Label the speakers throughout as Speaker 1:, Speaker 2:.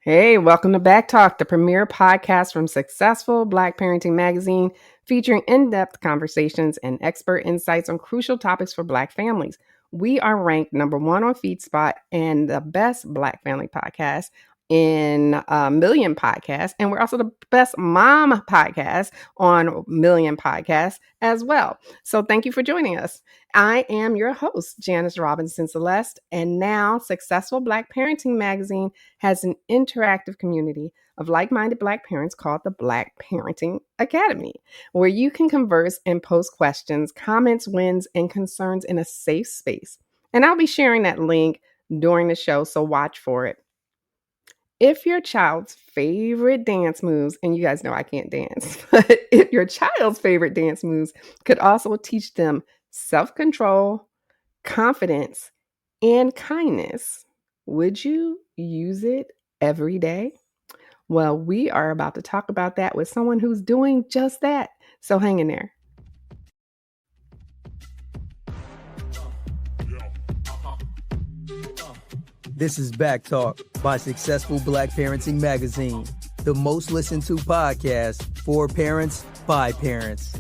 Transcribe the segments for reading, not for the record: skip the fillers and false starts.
Speaker 1: Hey, welcome to BACKtalk, the premier podcast from Successful Black Parenting Magazine, featuring in-depth conversations and expert insights on crucial topics for Black families. We are ranked number one on FeedSpot and the best Black family podcast in Million Podcasts, and we're also the best mom podcast on Million Podcasts as well. So thank you for joining us. I am your host, Janice Robinson-Celeste, and now Successful Black Parenting Magazine has an interactive community of like-minded Black parents called the Black Parenting Academy, where you can converse and post questions, comments, wins, and concerns in a safe space. And I'll be sharing that link during the show, so watch for it. If your child's favorite dance moves, and you guys know I can't dance, but if your child's favorite dance moves could also teach them self-control, confidence, and kindness, would you use it every day? Well, we are about to talk about that with someone who's doing just that. So hang in there.
Speaker 2: This is BACKtalk by Successful Black Parenting Magazine, the most listened to podcast for parents by parents.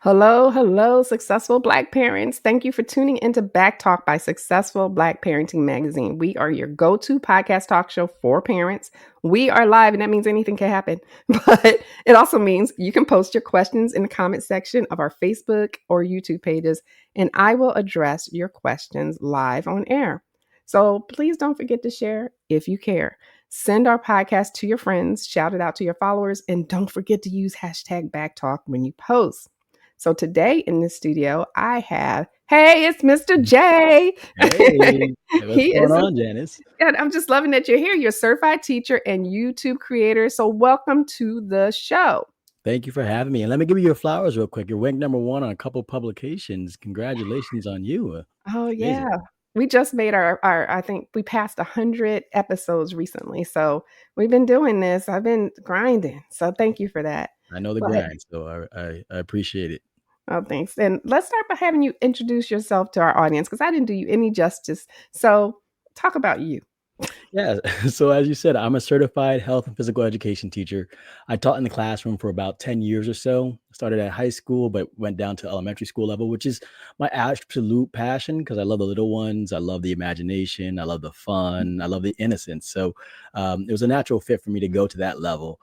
Speaker 1: Hello, successful Black parents. Thank you for tuning into BACKtalk by Successful Black Parenting Magazine. We are your go-to podcast talk show for parents. We are live, and that means anything can happen. But it also means you can post your questions in the comment section of our Facebook or YouTube pages, and I will address your questions live on air. So please don't forget to share if you care. Send our podcast to your friends, shout it out to your followers, and don't forget to use hashtag BACKtalk when you post. So today in the studio, I have, hey, it's Mr. J.
Speaker 3: Hey, what's going on, Janice?
Speaker 1: And I'm just loving that you're here. You're a certified teacher and YouTube creator. So welcome to the show.
Speaker 3: Thank you for having me. And let me give you your flowers real quick. You're ranked number one on a couple publications. Congratulations on you.
Speaker 1: Oh,
Speaker 3: Amazing.
Speaker 1: yeah. We just made our I think we passed 100 episodes recently. So we've been doing this. I've been grinding. So thank you for that.
Speaker 3: I know the grind, so I appreciate it.
Speaker 1: Oh, thanks. And let's start by having you introduce yourself to our audience, because I didn't do you any justice. So talk about you.
Speaker 3: Yeah. So as you said, I'm a certified health and physical education teacher. I taught in the classroom for about 10 years or so. Started at high school, but went down to elementary school level, which is my absolute passion because I love the little ones. I love the imagination. I love the fun. I love the innocence. So it was a natural fit for me to go to that level.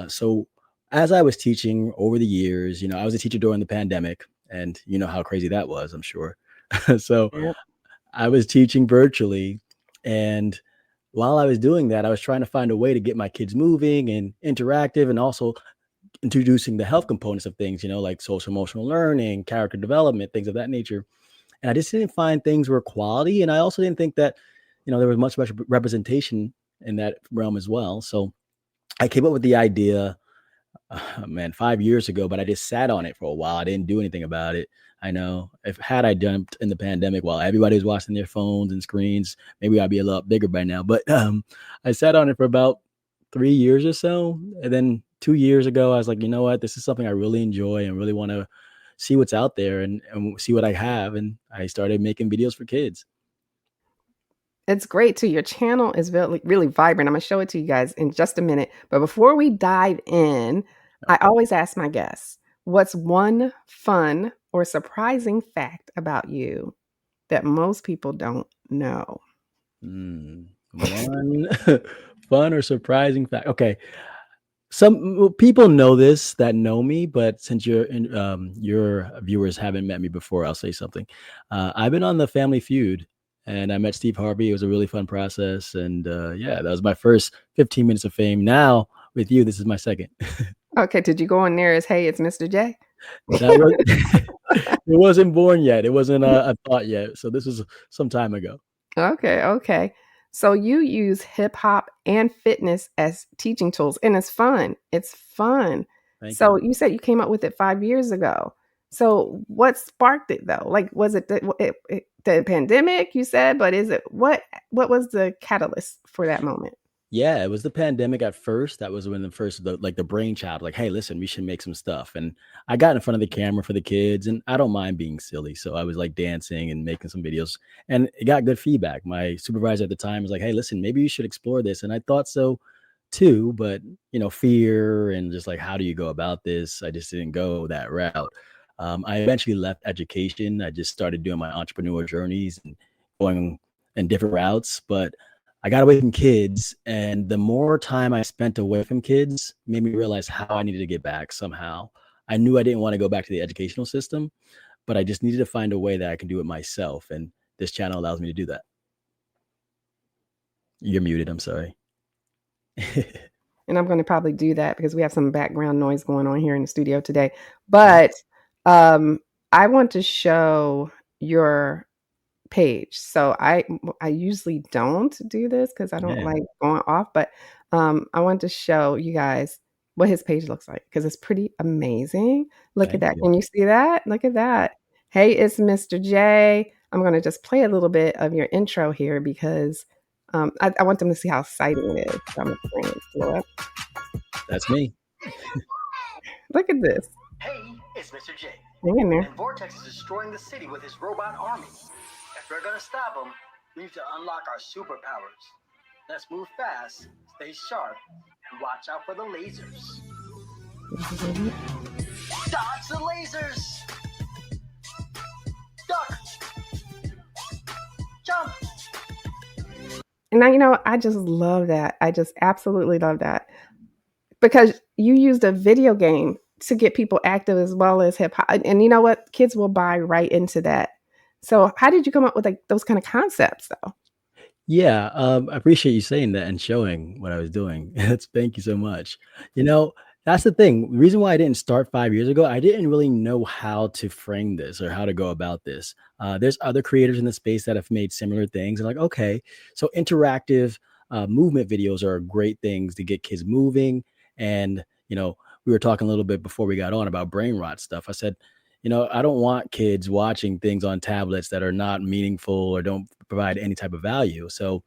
Speaker 3: So as I was teaching over the years, I was a teacher during the pandemic, and you know how crazy that was, I'm sure. So
Speaker 1: Yep.
Speaker 3: I was teaching virtually. And while I was doing that, I was trying to find a way to get my kids moving and interactive, and also introducing the health components of things, like social emotional learning, character development, things of that nature. And I just didn't find things were quality. And I also didn't think that, there was much representation in that realm as well. So I came up with the idea, 5 years ago, but I just sat on it for a while. I didn't do anything about it. I know had I done it in the pandemic while everybody was watching their phones and screens, maybe I'd be a lot bigger by now. But I sat on it for about 3 years or so. And then 2 years ago, I was like, you know what? This is something I really enjoy and really want to see what's out there and see what I have. And I started making videos for kids.
Speaker 1: It's great too. Your channel is really, really vibrant. I'm going to show it to you guys in just a minute. But before we dive in, I always ask my guests, what's one fun or surprising fact about you that most people don't know?
Speaker 3: One fun or surprising fact. Okay. Some people know this that know me, but since your viewers haven't met me before, I'll say something. I've been on the Family Feud, and I met Steve Harvey. It was a really fun process, and that was my first 15 minutes of fame. Now with you, this is my second.
Speaker 1: Okay, did you go in there as, hey, it's Mr. J?
Speaker 3: It wasn't born yet. It wasn't a thought yet. So this was some time ago.
Speaker 1: Okay. So you use hip hop and fitness as teaching tools, and it's fun.
Speaker 3: Thank
Speaker 1: So
Speaker 3: you.
Speaker 1: you said you came up with it 5 years ago. So what sparked it though? Like, was it the pandemic you said, but is it what was the catalyst for that moment?
Speaker 3: Yeah, it was the pandemic at first. That was when the brainchild, like, hey, listen, we should make some stuff. And I got in front of the camera for the kids, and I don't mind being silly. So I was like dancing and making some videos, and it got good feedback. My supervisor at the time was like, hey, listen, maybe you should explore this. And I thought so too, but fear and just like, how do you go about this? I just didn't go that route. I eventually left education. I just started doing my entrepreneur journeys and going in different routes. But I got away from kids, and the more time I spent away from kids made me realize how I needed to get back somehow. I knew I didn't want to go back to the educational system, but I just needed to find a way that I can do it myself. And this channel allows me to do that. You're muted. I'm sorry.
Speaker 1: And I'm going to probably do that because we have some background noise going on here in the studio today. But I want to show your page. So I usually don't do this because I don't like going off, but I want to show you guys what his page looks like because it's pretty amazing. Look at that. Can you see that? Look at that. Hey, it's Mr. J. I'm going to just play a little bit of your intro here because I want them to see how exciting it is. So I'm going to bring it slow up.
Speaker 3: That's me.
Speaker 1: Look at this.
Speaker 4: Hey, it's Mr. J.
Speaker 1: Hang in there.
Speaker 4: And Vortex is destroying the city with his robot army. If we're gonna stop him, we need to unlock our superpowers. Let's move fast, stay sharp, and watch out for the lasers. Dodge the lasers! Duck! Jump!
Speaker 1: And now, I just love that. I just absolutely love that. Because you used a video game to get people active as well as hip hop. And you know what? Kids will buy right into that. So how did you come up with like those kind of concepts though?
Speaker 3: Yeah, I appreciate you saying that and showing what I was doing. Thank you so much. That's the thing. The reason why I didn't start 5 years ago, I didn't really know how to frame this or how to go about this. There's other creators in the space that have made similar things. And like, okay, so interactive movement videos are great things to get kids moving. And, we were talking a little bit before we got on about brain rot stuff. I said, I don't want kids watching things on tablets that are not meaningful or don't provide any type of value. So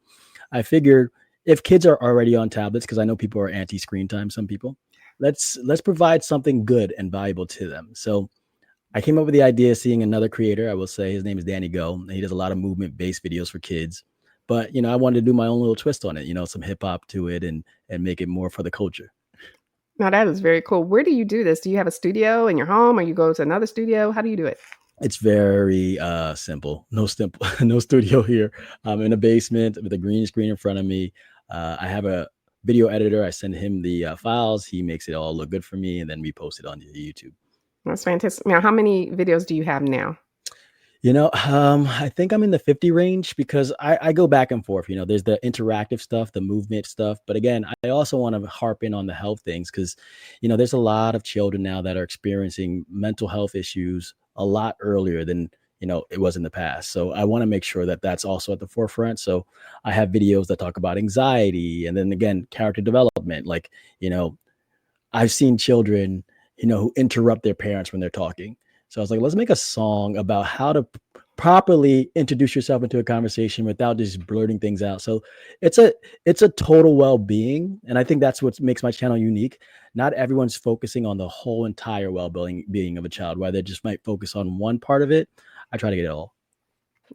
Speaker 3: I figured if kids are already on tablets, because I know people are anti-screen time, some people, let's provide something good and valuable to them. So I came up with the idea, seeing another creator. I will say his name is Danny Go. And he does a lot of movement-based videos for kids. But I wanted to do my own little twist on it, some hip hop to it and make it more for the culture.
Speaker 1: Now that is very cool. Where do you do this? Do you have a studio in your home or you go to another studio? How do you do it?
Speaker 3: It's very simple. No studio here. I'm in a basement with a green screen in front of me. I have a video editor. I send him the files. He makes it all look good for me, and then we post it on YouTube.
Speaker 1: That's fantastic. Now, how many videos do you have now?
Speaker 3: I think I'm in the 50 range because I go back and forth. There's the interactive stuff, the movement stuff. But again, I also want to harp in on the health things because, there's a lot of children now that are experiencing mental health issues a lot earlier than, it was in the past. So I want to make sure that that's also at the forefront. So I have videos that talk about anxiety and then again, character development. Like, I've seen children, who interrupt their parents when they're talking. So I was like, let's make a song about how to properly introduce yourself into a conversation without just blurting things out. So it's a total well-being. And I think that's what makes my channel unique. Not everyone's focusing on the whole entire well-being of a child, where they just might focus on one part of it. I try to get it all.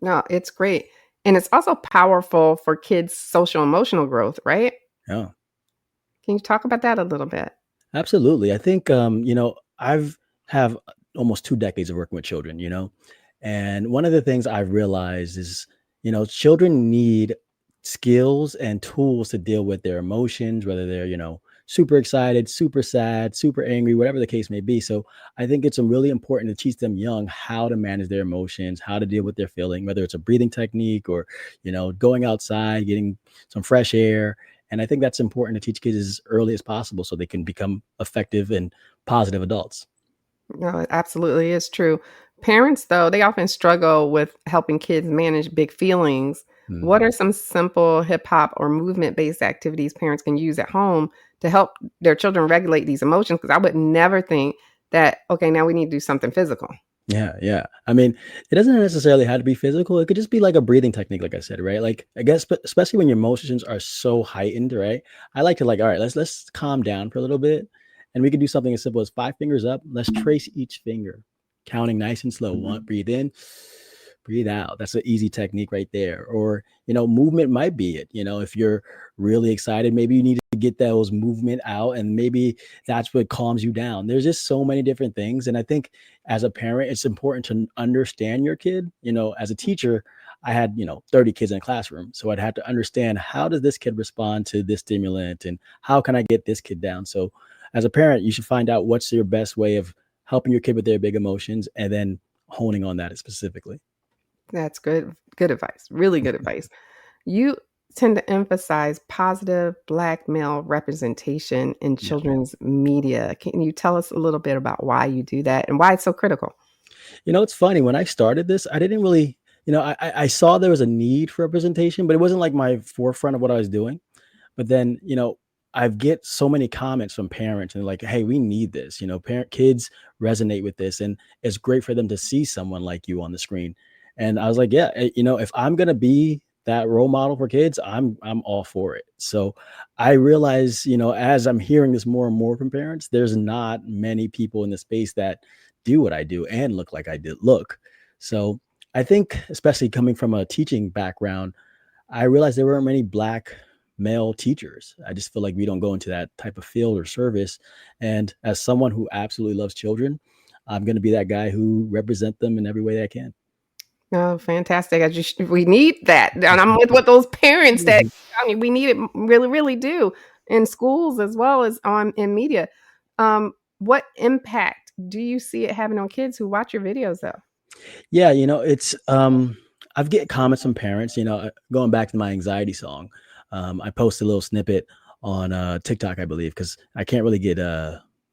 Speaker 1: No, it's great. And it's also powerful for kids' social emotional growth, right?
Speaker 3: Yeah.
Speaker 1: Can you talk about that a little bit?
Speaker 3: Absolutely. I think, I've have almost 2 decades of working with children, and one of the things I've realized is, children need skills and tools to deal with their emotions, whether they're, super excited, super sad, super angry, whatever the case may be. So I think it's really important to teach them young how to manage their emotions, how to deal with their feeling, whether it's a breathing technique or, going outside, getting some fresh air. And I think that's important to teach kids as early as possible so they can become effective and positive adults.
Speaker 1: No, it absolutely is true. Parents, though, they often struggle with helping kids manage big feelings. What are some simple hip hop or movement based activities parents can use at home to help their children regulate these emotions? Because I would never think that, okay, now we need to do something physical.
Speaker 3: Yeah, yeah. I mean, it doesn't necessarily have to be physical. It could just be like a breathing technique, like I said, right? Like I guess, but especially when your emotions are so heightened, right? I like to like, all right, let's calm down for a little bit, and we can do something as simple as 5 fingers up. Let's trace each finger, counting nice and slow. One, breathe in, breathe out. That's an easy technique right there. Or movement might be it. If you're really excited, maybe you need to get those movement out, and maybe that's what calms you down. There's just so many different things, and I think as a parent, it's important to understand your kid. As a teacher, I had, 30 kids in a classroom. So I'd have to understand, how does this kid respond to this stimulant, and how can I get this kid down? So as a parent, you should find out what's your best way of helping your kid with their big emotions, and then honing on that specifically.
Speaker 1: That's good advice. Really good advice. You tend to emphasize positive Black male representation in
Speaker 3: Yeah.
Speaker 1: children's media. Can you tell us a little bit about why you do that and why it's so critical?
Speaker 3: It's funny. When I started this, I didn't really, I saw there was a need for representation, but it wasn't like my forefront of what I was doing. But then, I get so many comments from parents and like, hey, we need this. Parent kids resonate with this, and it's great for them to see someone like you on the screen. And I was like, yeah, if I'm gonna be that role model for kids, I'm all for it. So I realize, as I'm hearing this more and more from parents, there's not many people in the space that do what I do and look like I did look. So I think, especially coming from a teaching background, I realized there weren't many Black male teachers. I just feel like we don't go into that type of field or service. And as someone who absolutely loves children, I'm going to be that guy who represent them in every way that I can.
Speaker 1: Oh, fantastic. We need that. And I'm with those parents that
Speaker 3: Mhm.
Speaker 1: I mean, we need it really, really do in schools as well as on in media. What impact do you see it having on kids who watch your videos though?
Speaker 3: Yeah, it's I've get comments from parents, going back to my anxiety song. I post a little snippet on TikTok, I believe, because I can't really get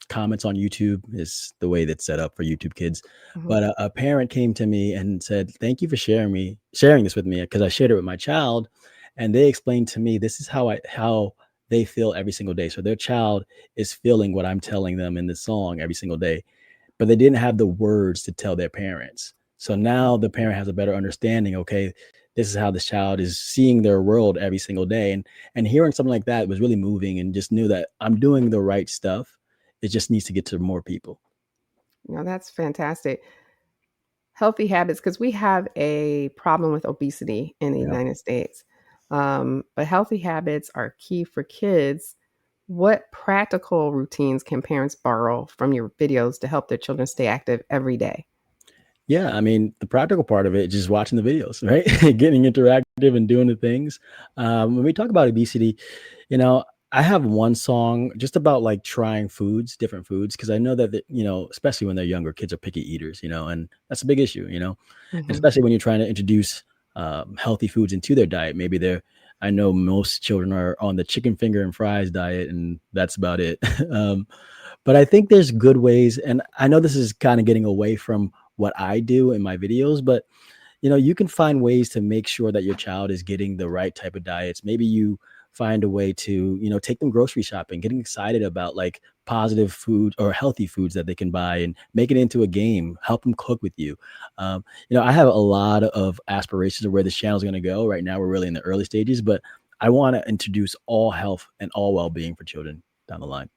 Speaker 3: comments on YouTube, is the way that's set up for YouTube kids.
Speaker 1: Mhm.
Speaker 3: But a parent came to me and said, "Thank you for sharing this with me," because I shared it with my child, and they explained to me, this is how they feel every single day. So their child is feeling what I'm telling them in the song every single day, but they didn't have the words to tell their parents. So now the parent has a better understanding. Okay, this is how this child is seeing their world every single day, and hearing something like that was really moving, and just knew that I'm doing the right stuff. It just needs to get to more people.
Speaker 1: No, that's fantastic. Healthy habits, because we have a problem with obesity in the
Speaker 3: Yeah.
Speaker 1: United States. But healthy habits are key for kids. What practical routines can parents borrow from your videos to help their children stay active every day?
Speaker 3: Yeah, I mean, the practical part of it is just watching the videos, right? Getting interactive and doing the things. When we talk about obesity, you know, I have one song just about like trying foods, different foods, because I know that, especially when they're younger, kids are picky eaters, and that's a big issue, and
Speaker 1: Mhm.
Speaker 3: especially when you're trying to introduce healthy foods into their diet. Maybe I know most children are on the chicken finger and fries diet, and that's about it. um, but I think there's good ways, and I know this is kind of getting away from what I do in my videos, but you can find ways to make sure that your child is getting the right type of diets. Maybe you find a way to, take them grocery shopping, getting excited about like positive food or healthy foods that they can buy, and make it into a game, help them cook with you. I have a lot of aspirations of where this channel is going to go. Right now, we're really in the early stages, but I want to introduce all health and all well-being for children down the line.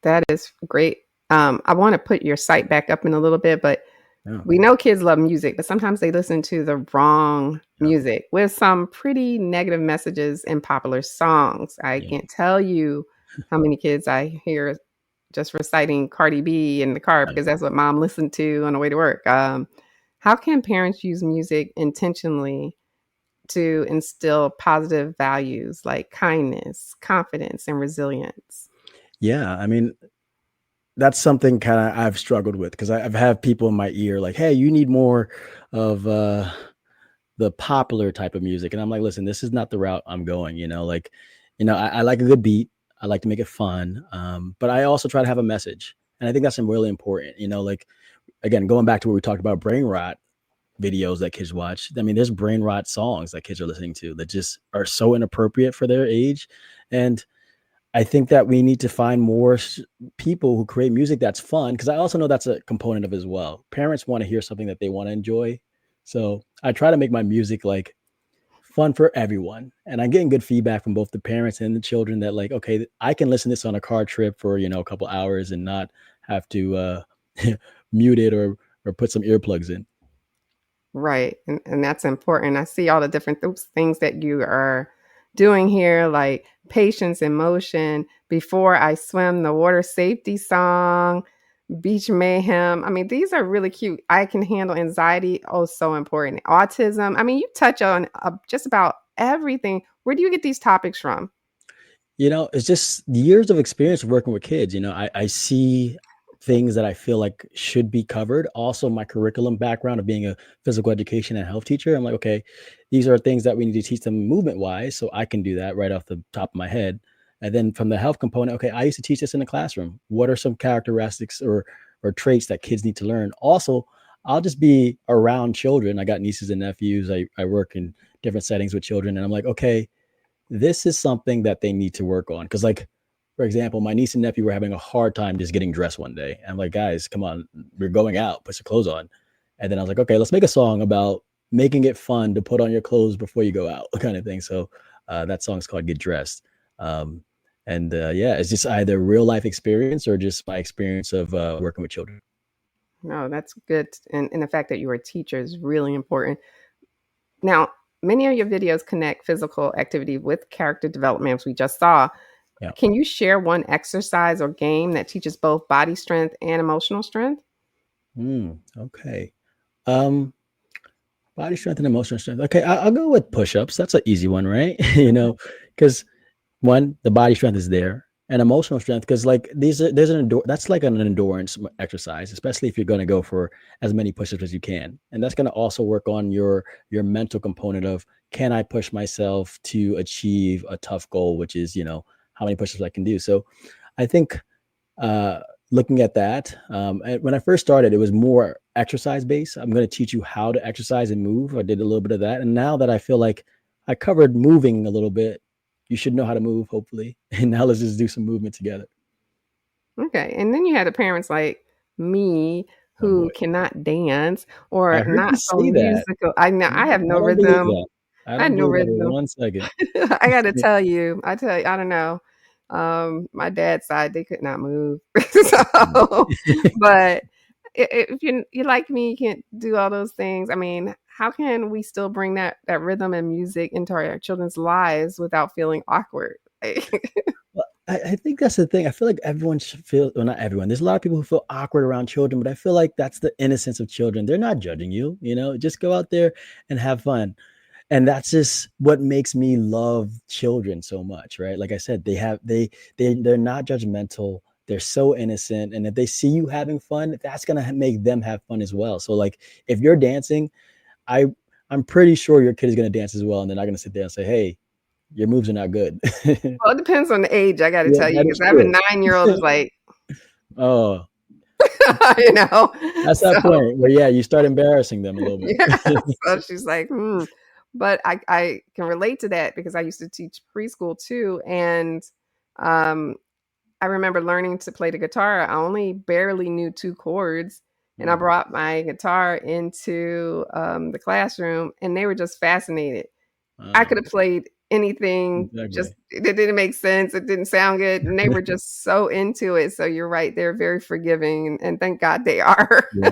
Speaker 1: That is great. I want to put your site back up in a little bit, but
Speaker 3: Yeah.
Speaker 1: we know kids love music, but sometimes they listen to the wrong
Speaker 3: Yeah.
Speaker 1: music with some pretty negative messages in popular songs. I
Speaker 3: Yeah.
Speaker 1: can't tell you how many kids I hear just reciting Cardi B in the car
Speaker 3: Yeah.
Speaker 1: because that's what mom listened to on the way to work. How can parents use music intentionally to instill positive values like kindness, confidence, and resilience?
Speaker 3: Yeah, I mean, that's something kinda I've struggled with, because I've had people in my ear like, "Hey, you need more of, the popular type of music," and I'm like, "Listen, this is not the route I'm going," like, I like a good beat, I like to make it fun, but I also try to have a message, and I think that's really important, like, again, going back to what we talked about brain rot videos that kids watch. I mean, there's brain rot songs that kids are listening to that just are so inappropriate for their age, and I think that we need to find more people who create music that's fun, because I also know that's a component of it as well. Parents want to hear something that they want to enjoy. So I try to make my music like fun for everyone. And I'm getting good feedback from both the parents and the children that like, okay, I can listen to this on a car trip for, a couple hours and not have to mute it or put some earplugs in.
Speaker 1: Right. And that's important. I see all the different things that you are doing here, like patience in motion, before I swim, the water safety song, beach mayhem. I mean, these are really cute. I can handle anxiety. Oh, so important. Autism. I mean, you touch on just about everything. Where do you get these topics from?
Speaker 3: It's just years of experience working with kids. I see things that I feel like should be covered. Also, my curriculum background of being a physical education and health teacher, I'm like, okay, these are things that we need to teach them movement wise. So I can do that right off the top of my head. And then from the health component, okay, I used to teach this in the classroom. What are some characteristics or traits that kids need to learn? Also, I'll just be around children. I got nieces and nephews. I work in different settings with children, and I'm like, okay, this is something that they need to work on. Cause like, for example, my niece and nephew were having a hard time just getting dressed one day. I'm like, guys, come on, we're going out, put your clothes on. And then I was like, okay, let's make a song about making it fun to put on your clothes before you go out, kind of thing. So that song's called Get Dressed. Yeah, it's just either real life experience or just my experience of working with children.
Speaker 1: No, that's good. And the fact that you are a teacher is really important. Now, many of your videos connect physical activity with character development, as we just saw.
Speaker 3: Yeah.
Speaker 1: Can you share one exercise or game that teaches both body strength and emotional strength?
Speaker 3: Okay. Um, Body strength and emotional strength. Okay, I'll go with push-ups. That's an easy one, right? Because one, the body strength is there, and emotional strength, because like that's like an endurance exercise, especially if you're going to go for as many push-ups as you can, and that's going to also work on your mental component of, can I push myself to achieve a tough goal, which is how many push-ups I can do. So I think uh, looking at that, when I first started, it was more exercise based. I'm going to teach you how to exercise and move. I did a little bit of that, and now that I feel like I covered moving a little bit, you should know how to move, hopefully. And now let's just do some movement together.
Speaker 1: Okay. And then you had the parents like me
Speaker 3: Oh boy,
Speaker 1: who cannot dance
Speaker 3: I
Speaker 1: or
Speaker 3: heard you
Speaker 1: not so
Speaker 3: say that.
Speaker 1: musical. I know I have no
Speaker 3: I don't believe
Speaker 1: rhythm.
Speaker 3: that. I
Speaker 1: I have
Speaker 3: don't
Speaker 1: no
Speaker 3: believe that
Speaker 1: rhythm.
Speaker 3: for 1 second.
Speaker 1: I got to tell you, I don't know. My dad's side, they could not move. So, but if you like me, you can't do all those things. I mean, how can we still bring that rhythm and music into our children's lives without feeling awkward?
Speaker 3: Well, I think that's the thing. I feel like everyone should feel, well, not everyone. There's a lot of people who feel awkward around children, but I feel like that's the innocence of children. They're not judging you, just go out there and have fun. And that's just what makes me love children so much, right? Like I said, they're not judgmental. They're so innocent, and if they see you having fun, that's gonna make them have fun as well. So like, if you're dancing, I I'm pretty sure your kid is gonna dance as well, and they're not gonna sit there and say, "Hey, your moves are not good."
Speaker 1: Well, it depends on the age, I gotta
Speaker 3: Yeah,
Speaker 1: tell you,
Speaker 3: that
Speaker 1: because
Speaker 3: is
Speaker 1: I have a
Speaker 3: true.
Speaker 1: 9-year-old is like,
Speaker 3: Oh,
Speaker 1: you know?
Speaker 3: that's
Speaker 1: So,
Speaker 3: that point where, yeah, you start embarrassing them a little bit.
Speaker 1: yeah, so she's like, "Hmm." But I can relate to that because I used to teach preschool too, and, um, I remember learning to play the guitar. I only barely knew 2 chords, and I
Speaker 3: Mm,
Speaker 1: brought my guitar into, the classroom, and they were just fascinated. I could
Speaker 3: wow,
Speaker 1: have played anything, just
Speaker 3: exactly.
Speaker 1: it didn't make sense, it didn't sound good, and they were just so into it, so you're right, they're very forgiving, and thank God they are.
Speaker 3: Yeah.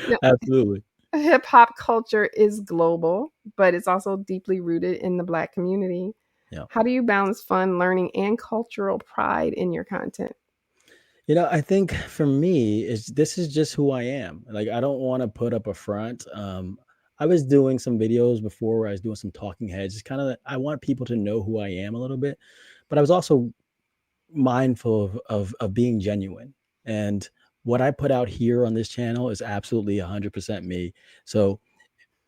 Speaker 1: Now,
Speaker 3: Absolutely.
Speaker 1: hip hop culture is global, but it's also deeply rooted in the Black community.
Speaker 3: Yeah.
Speaker 1: How do you balance fun, learning, and cultural pride in your content?
Speaker 3: I think for me, this is just who I am. Like, I don't want to put up a front. I was doing some videos before where I was doing some talking heads. It's kind of, I want people to know who I am a little bit, but I was also mindful of being genuine. And what I put out here on this channel is absolutely 100% me. So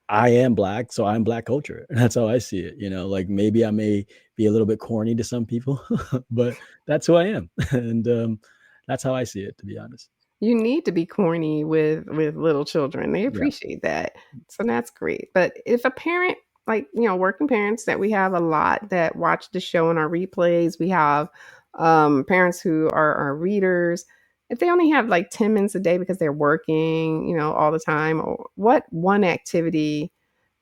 Speaker 3: I am Black, so I'm Black culture. That's how I see it. Like, maybe I may be a little bit corny to some people, but that's who I am. And that's how I see it, to be honest.
Speaker 1: You need to be corny with little children. They
Speaker 3: Yeah.
Speaker 1: appreciate that. So that's great. But if a parent like, working parents that we have a lot that watch the show on our replays. We have parents who are readers. If they only have like 10 minutes a day because they're working, all the time, or what one activity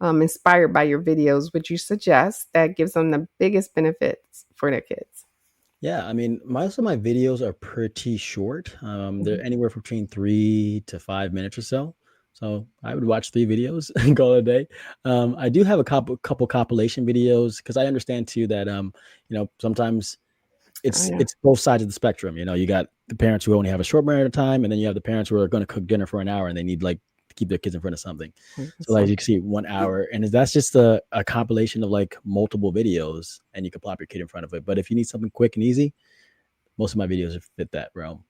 Speaker 1: inspired by your videos would you suggest that gives them the biggest benefits for their kids?
Speaker 3: Yeah, I mean, most of my videos are pretty short. They're
Speaker 1: Mhm.
Speaker 3: anywhere from between 3 to 5 minutes or so. So I would watch 3 videos and call it a day. I do have a couple compilation videos because I understand too that sometimes
Speaker 1: Oh,
Speaker 3: it's
Speaker 1: yeah.
Speaker 3: it's both sides of the spectrum. You got the parents who only have a short period of time, and then you have the parents who are going to cook dinner for an hour and they need like to keep their kids in front of something. So like you can see 1 hour, and that's just a compilation of like multiple videos, and you can plop your kid in front of it. But if you need something quick and easy, most of my videos fit that realm.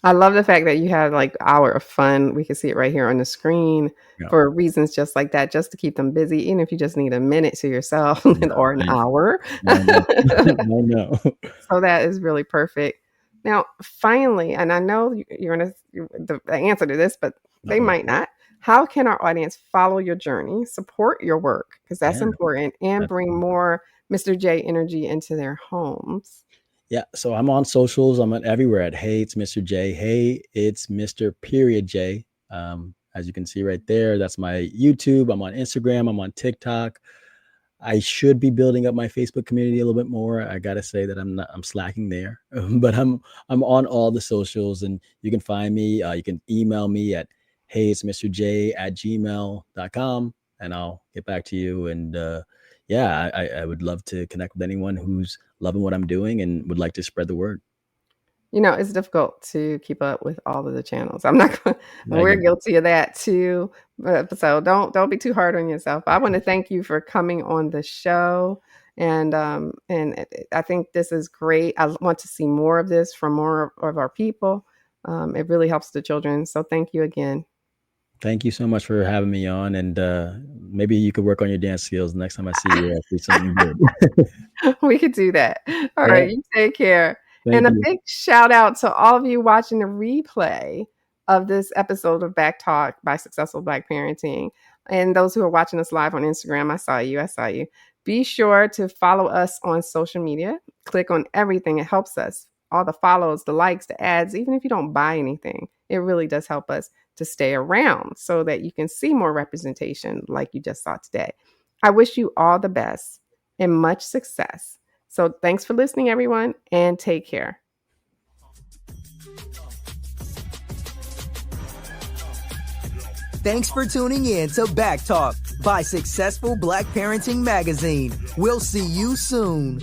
Speaker 1: I love the fact that you had like hour of fun. We can see it right here on the screen
Speaker 3: Yeah,
Speaker 1: for reasons just like that, just to keep them busy, even if you just need a minute to yourself
Speaker 3: yeah,
Speaker 1: or an
Speaker 3: right.
Speaker 1: hour.
Speaker 3: I know. I know.
Speaker 1: So that is really perfect. Now, finally, and I know you're going to the answer to this, but they
Speaker 3: Uh-oh.
Speaker 1: might not. How can our audience follow your journey, support your work, because that's
Speaker 3: Yeah,
Speaker 1: important, and
Speaker 3: that's
Speaker 1: bring more Mr. J energy into their homes?
Speaker 3: yeah. So I'm on socials. I'm on everywhere at Hey, it's Mr. J. Hey, it's Mr. Period J. As you can see right there, that's my YouTube. I'm on Instagram. I'm on TikTok. I should be building up my Facebook community a little bit more. I gotta say that I'm slacking there, but I'm on all the socials, and you can find me. You can email me at heysmrj@gmail.com, and I'll get back to you. And yeah, I would love to connect with anyone who's loving what I'm doing and would like to spread the word.
Speaker 1: It's difficult to keep up with all of the channels. I'm not going
Speaker 3: I
Speaker 1: we're
Speaker 3: get it.
Speaker 1: guilty of that too. So don't be too hard on yourself. I want to thank you for coming on the show. And I think this is great. I want to see more of this from more of our people. It really helps the children. So thank you again.
Speaker 3: Thank you so much for having me on, and maybe you could work on your dance skills next time I see you. Do something good.
Speaker 1: We could do that. All
Speaker 3: Yeah,
Speaker 1: right, you take care. And
Speaker 3: thank
Speaker 1: a
Speaker 3: you.
Speaker 1: big shout out to all of you watching the replay of this episode of Back Talk by Successful Black Parenting. And those who are watching us live on Instagram, I saw you. I saw you. Be sure to follow us on social media. Click on everything. It helps us. All the follows, the likes, the ads, even if you don't buy anything, it really does help us to stay around so that you can see more representation like you just saw today. I wish you all the best and much success. So thanks for listening, everyone, and take care.
Speaker 2: Thanks for tuning in to Back Talk by Successful Black Parenting Magazine. We'll see you soon.